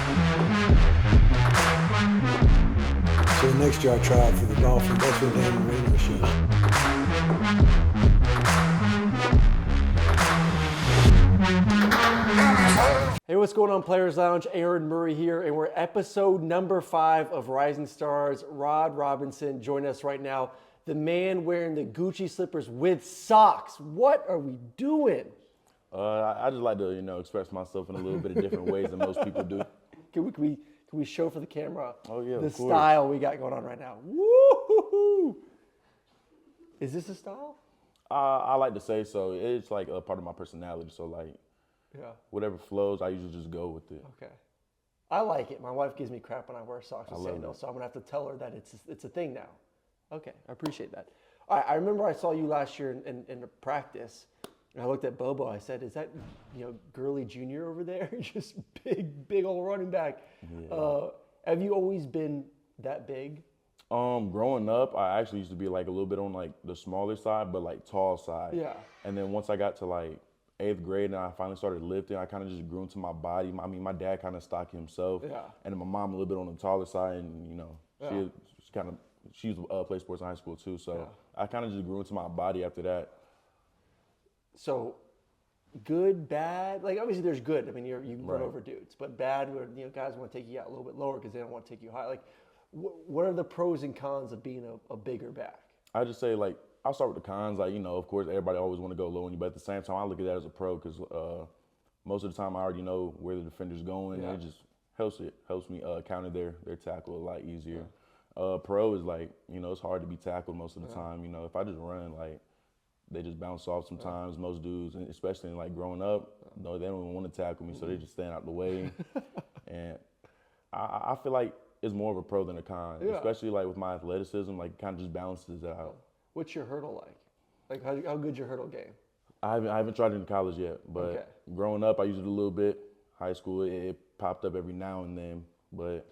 So next year I try out for the Dolphins. That's what Dan Marino shows. Hey, what's going on, Players Lounge? Aaron Murray here, and we're episode number 5 of Rising Stars. Rod Robinson joining us right now. The man wearing the Gucci slippers with socks. What are we doing? I just like to, express myself in a little bit of different ways than most people do. Can we show for the camera the style we got going on right now? Woo-hoo-hoo. Is this a style? I like to say so. It's like a part of my personality. So whatever flows, I usually just go with it. Okay. I like it. My wife gives me crap when I wear socks and sandals, it. so I'm gonna have to tell her that it's a thing now. Okay, I appreciate that. All right, I remember I saw you last year in the practice, and I looked at Bobo. I said, "Is that Gurley Jr. over there? Just big old running back." Yeah. Have you always been that big? Growing up, I actually used to be like a little bit on like the smaller side, but like tall side. Yeah. And then once I got to like 8th grade and I finally started lifting, I kind of just grew into my body. I mean, my dad kind of stocky himself. Yeah. And then my mom a little bit on the taller side, and she played sports in high school too. So I kind of just grew into my body after that. So, good, bad. Like obviously, there's good. I mean, you can run Right. over dudes, but bad where guys want to take you out a little bit lower because they don't want to take you high. Like, what are the pros and cons of being a bigger back? I just say like I'll start with the cons. Like of course everybody always want to go low on you, but at the same time I look at that as a pro because most of the time I already know where the defender's going, and it just helps me counter their tackle a lot easier. Pro is like it's hard to be tackled most of the time. If I just run, like they just bounce off sometimes. Most dudes, and especially like growing up, they don't even want to tackle me, so they just stand out the way. And I feel like it's more of a pro than a con, especially like with my athleticism. Like kind of just balances it out. What's your hurdle like? Like how good's your hurdle game? I haven't tried it in college yet, but growing up I used it a little bit. High school it popped up every now and then, but.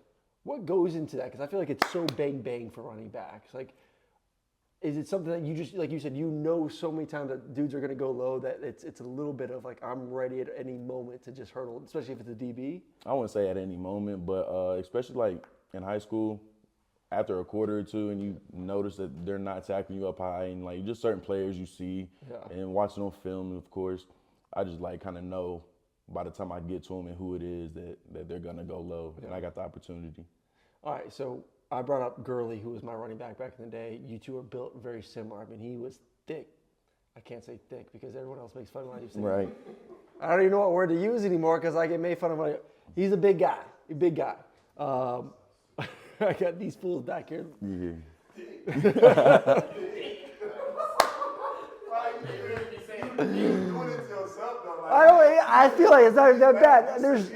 What goes into that? Because I feel like it's so bang for running backs. Like, is it something that you just, like you said, so many times that dudes are going to go low that it's a little bit of like, I'm ready at any moment to just hurdle, especially if it's a DB? I wouldn't say at any moment, but especially like in high school, after a quarter or two and you notice that they're not tackling you up high, and like just certain players you see and watching on film, of course, I just like kind of know by the time I get to them and who it is that they're going to go low, and I got the opportunity. All right, so I brought up Gurley, who was my running back in the day. You two are built very similar. I mean, he was thick. I can't say thick because everyone else makes fun when I use it. Right. I don't even know what word to use anymore because I get made fun of. He's a big guy. I got these fools back here. Yeah. I feel like it's not even that bad. There's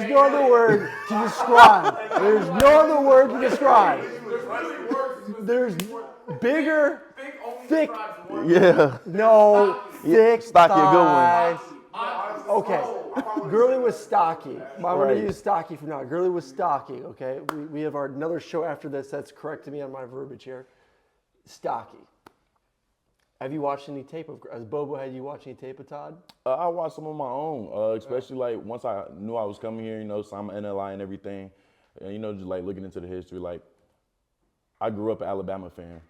no other word to describe. There's no other word to describe. There's bigger, thick. Yeah. No, thick Stocky, thighs. a good one. Okay. Gurley was stocky. I'm going Right. to use stocky from now. Gurley was stocky, okay? We have another show after this that's correcting me on my verbiage here. Stocky. Have you watched any tape of, as Bobo, had you watched any tape of Todd? I watched some on my own, especially like once I knew I was coming here, so I'm an NLI and everything, and just like looking into the history. Like I grew up an Alabama fan.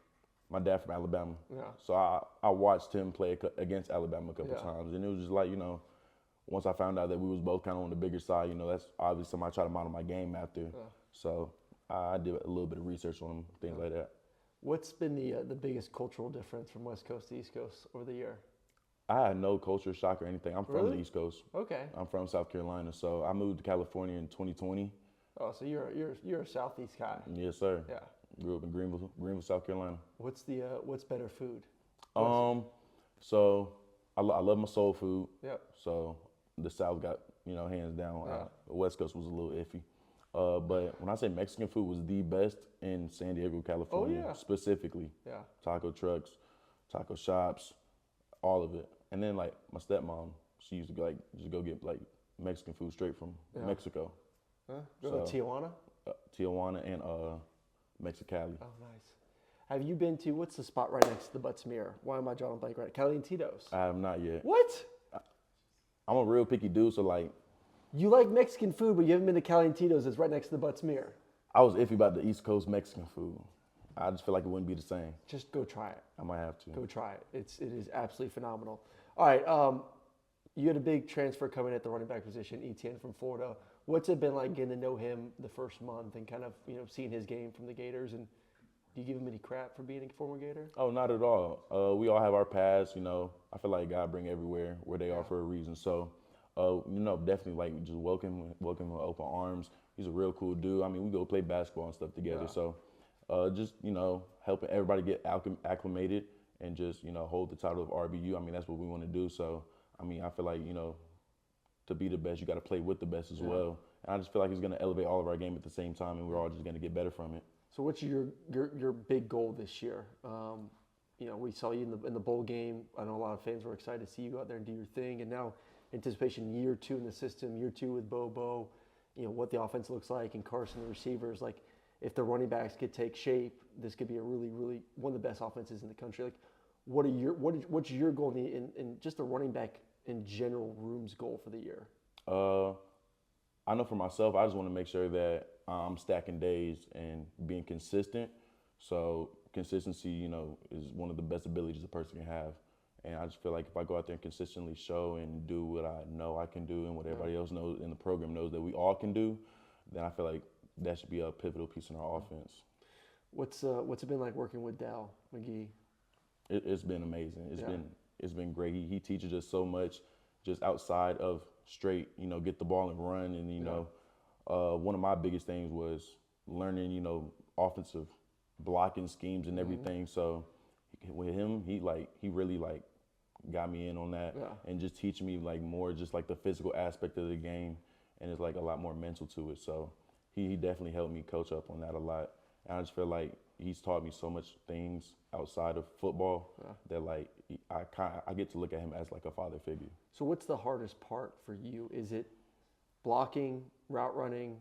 My dad from Alabama, so I watched him play against Alabama a couple times, and it was just like once I found out that we was both kind of on the bigger side, that's obviously something I try to model my game after. So I did a little bit of research on him, things like that. What's been the biggest cultural difference from West Coast to East Coast over the year? I had no culture shock or anything. I'm from the East Coast. Okay. I'm from South Carolina, so I moved to California in 2020. Oh, so you're a Southeast guy. Yes, sir. Yeah. Grew up in Greenville, South Carolina. What's better food? So I love my soul food. Yep. So the South got hands down. The West Coast was a little iffy. But when I say Mexican food was the best in San Diego, California, specifically. Yeah. Taco trucks, taco shops, all of it. And then like my stepmom, she used to just go get like Mexican food straight from Mexico. Go to Tijuana? Tijuana and Mexicali. Oh, nice. Have you been to, what's the spot right next to the Butts Mirror? Why am I drawing a blank right? Calientitos. I have not yet. What? I'm a real picky dude, so like You like Mexican food, but you haven't been to Calientitos. It's right next to the Butts Mirror. I was iffy about the East Coast Mexican food. I just feel like it wouldn't be the same. Just go try it. I might have to. Go try it. It is absolutely phenomenal. All right, you had a big transfer coming at the running back position, Etienne from Florida. What's it been like getting to know him the first month and kind of seeing his game from the Gators? And do you give him any crap for being a former Gator? Oh, not at all. We all have our past. I feel like God bring everywhere where they are for a reason. So, definitely like just welcome him with open arms. He's a real cool dude. I mean, we go play basketball and stuff together. Yeah. So, just helping everybody get acclimated and just hold the title of RBU. I mean, that's what we want to do. So, I mean, I feel like to be the best, you got to play with the best as well. And I just feel like he's going to elevate all of our game at the same time, and we're all just going to get better from it. So what's your big goal this year? We saw you in the bowl game. I know a lot of fans were excited to see you go out there and do your thing. And now anticipation year 2 in the system, year 2 with Bobo, what the offense looks like, and Carson, the receivers. Like, if the running backs could take shape, this could be a really, really one of the best offenses in the country. Like, what's your goal in just the running back in general room's goal for the year? I know for myself, I just want to make sure that I'm stacking days and being consistent. So consistency, is one of the best abilities a person can have. And I just feel like if I go out there and consistently show and do what I know I can do and what everybody else knows in the program knows that we all can do, then I feel like that should be a pivotal piece in our offense. What's it been like working with Dal McGee? It's been amazing. It's been great. He teaches us so much just outside of straight, get the ball and run. And, one of my biggest things was learning, offensive blocking schemes and everything. So with him, he really got me in on that and just teaching me more just the physical aspect of the game. And it's a lot more mental to it. So he definitely helped me coach up on that a lot. And I just feel like he's taught me so much things outside of football that I get to look at him as a father figure. So what's the hardest part for you? Is it blocking, route running,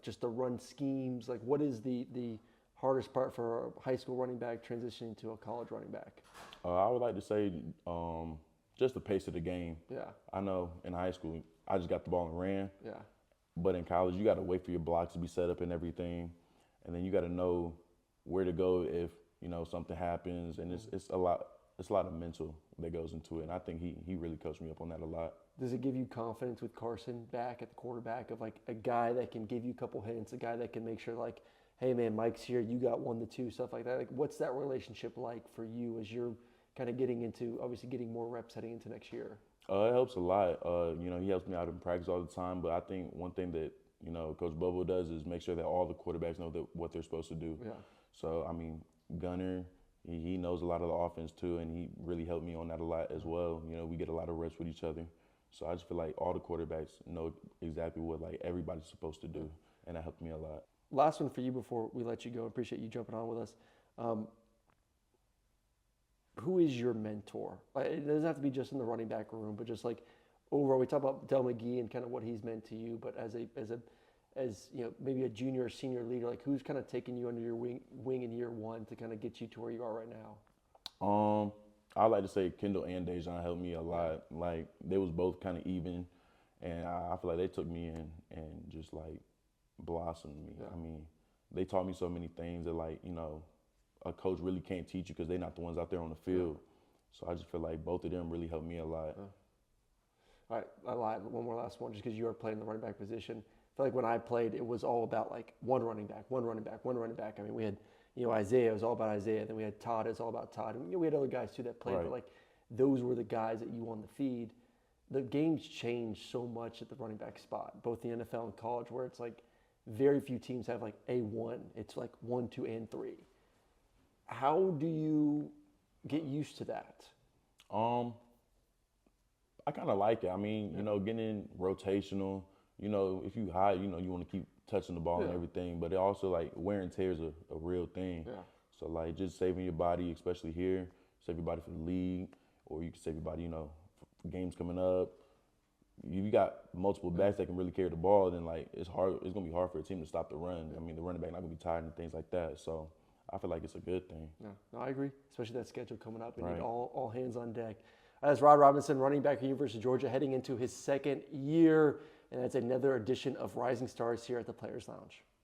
just the run schemes? What is the hardest part for a high school running back transitioning to a college running back? I would like to say just the pace of the game. Yeah. I know in high school, I just got the ball and ran. Yeah. But in college, you got to wait for your blocks to be set up and everything. And then you got to know where to go if, something happens. And it's a lot of mental that goes into it. And I think he really coached me up on that a lot. Does it give you confidence with Carson back at the quarterback of a guy that can give you a couple hints, a guy that can make sure hey man, Mike's here, you got 1 to 2, stuff like that? What's that relationship like for you as you're kind of getting more reps heading into next year? It helps a lot. He helps me out in practice all the time. But I think one thing that, Coach Bobo does is make sure that all the quarterbacks know what they're supposed to do. Yeah. So, I mean, Gunner, he knows a lot of the offense too, and he really helped me on that a lot as well. We get a lot of reps with each other. So I just feel like all the quarterbacks know exactly what everybody's supposed to do, and that helped me a lot. Last one for you before we let you go. Appreciate you jumping on with us. Who is your mentor? It doesn't have to be just in the running back room, but just overall. We talk about Del McGee and kind of what he's meant to you, but as maybe a junior or senior leader, who's kind of taking you under your wing in year 1 to kind of get you to where you are right now? I like to say Kendall and Dejan helped me a lot. They was both kind of even, and I feel like they took me in and just blossomed me. Yeah. I mean, they taught me so many things that a coach really can't teach you because they're not the ones out there on the field. So I just feel like both of them really helped me a lot. All right, I lied. One more last one, just because you are playing the running back position. I feel like when I played, it was all about one running back. I mean, we had Isaiah, it was all about Isaiah. Then we had Todd, it was all about Todd. And we had other guys too that played, right. But those were the guys that you wanted to feed. The game's changed so much at the running back spot, both the NFL and college, where it's very few teams have A1. It's 1, 2, and 3. How do you get used to that? I kind of like it. I mean, getting rotational. If you high, you want to keep touching the ball and everything. But it also wear and tear is a real thing. Yeah. So just saving your body, especially here, save your body for the league, or you can save your body, for games coming up. You got multiple backs that can really carry the ball, then it's hard. It's gonna be hard for a team to stop the run. I mean, the running back not gonna be tired and things like that. So I feel like it's a good thing. Yeah, no, I agree. Especially that schedule coming up. We Right. need all hands on deck. That's Rod Robinson, running back at University of Georgia, heading into his 2nd year. and that's another edition of Rising Stars here at the Players Lounge.